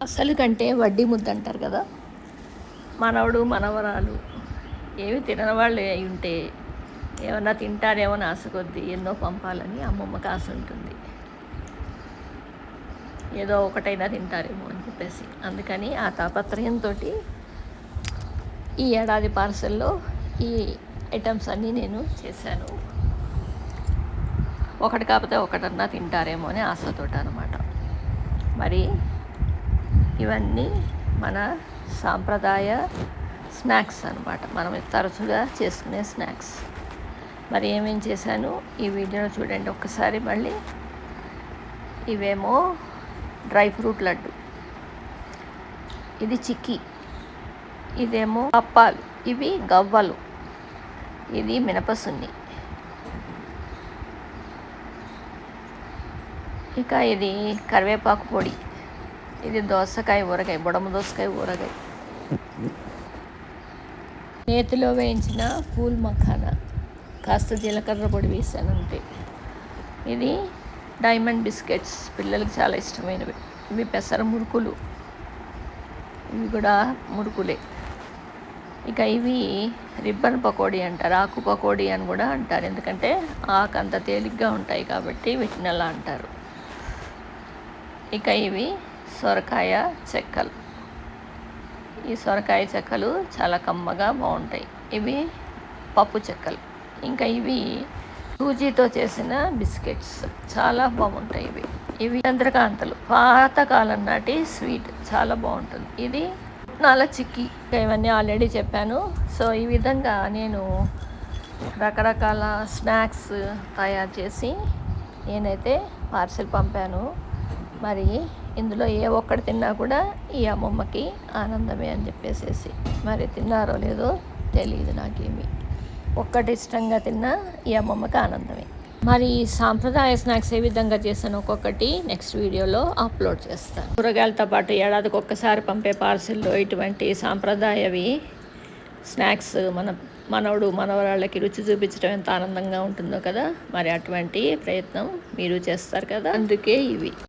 అసలు కంటే వడ్డీ ముద్ద అంటారు కదా. మనవడు మనవరాలు ఏమి తినని వాళ్ళు అయి ఉంటే ఏమన్నా తింటారేమో అని ఆశ కొద్దీ ఎన్నో పంపాలని అమ్మమ్మకి ఆశ ఉంటుంది. ఏదో ఒకటైనా తింటారేమో అని చెప్పేసి అందుకని ఆ తాపత్రయంతో ఈ ఏడాది పార్సల్లో ఈ ఐటమ్స్ అన్నీ నేను చేశాను. ఒకటి కాకపోతే ఒకటన్నా తింటారేమో అని ఆశతోటి అనమాట. మరి ఇవన్నీ మన సాంప్రదాయ స్నాక్స్ అనమాట, మనం తరచుగా చేసుకునే స్నాక్స్. మరి ఏమేం చేశాను ఈ వీడియోలో చూడండి ఒక్కసారి మళ్ళీ. ఇవేమో డ్రై ఫ్రూట్ లడ్డు, ఇది చిక్కీ, ఇదేమో అప్పాలు, ఇవి గవ్వలు, ఇది మినపసున్ని, ఇక ఇది కరివేపాకు పొడి, ఇది దోసకాయ ఊరగాయ, బుడమ దోసకాయ ఊరగాయ, నేతిలో వేయించిన పూల్ మఖానా, కాస్త జీలకర్ర పొడి వేసాను అంతే. ఇది డైమండ్ బిస్కెట్స్, పిల్లలకి చాలా ఇష్టమైనవి. ఇవి పెసర మురుకులు, ఇవి కూడా మురుకులే. ఇక ఇవి రిబ్బన్ పకోడీ అంటారు, ఆకు పకోడీ అని కూడా అంటారు, ఎందుకంటే ఆకు అంత తేలిగ్గా ఉంటాయి కాబట్టి వీటిని అలా అంటారు. ఇక ఇవి సొరకాయ చెక్కలు, ఈ సొరకాయ చెక్కలు చాలా కమ్మగా బాగుంటాయి. ఇవి పప్పు చెక్కలు. ఇంకా ఇవి సూజీతో చేసిన బిస్కెట్స్ చాలా బాగుంటాయి. ఇవి చంద్రకాంతలు, పాతకాలం నాటి స్వీట్, చాలా బాగుంటుంది. ఇది పుట్నాల చిక్కీ. ఇవన్నీ ఆల్రెడీ చెప్పాను. సో ఈ విధంగా నేను రకరకాల స్నాక్స్ తయారు చేసి నేనైతే పార్సిల్ పంపాను. మరి ఇందులో ఏ ఒక్కటి తిన్నా కూడా ఈ అమ్మమ్మకి ఆనందమే అని చెప్పేసేసి, మరి తిన్నారో లేదో తెలియదు నాకేమి. ఒక్కటి ఇష్టంగా తిన్నా ఈ అమ్మమ్మకి ఆనందమే. మరి ఈ సాంప్రదాయ స్నాక్స్ ఏ విధంగా చేస్తాను ఒక్కొక్కటి నెక్స్ట్ వీడియోలో అప్లోడ్ చేస్తాను. కూరగాయలతో పాటు ఏడాదికి ఒక్కసారి పంపే పార్సిల్లో ఇటువంటి సాంప్రదాయవి స్నాక్స్ మనవడు మనవరాళ్ళకి రుచి చూపించడం ఎంత ఆనందంగా ఉంటుందో కదా. మరి అటువంటి ప్రయత్నం మీరు చేస్తారు కదా, అందుకే ఇవి.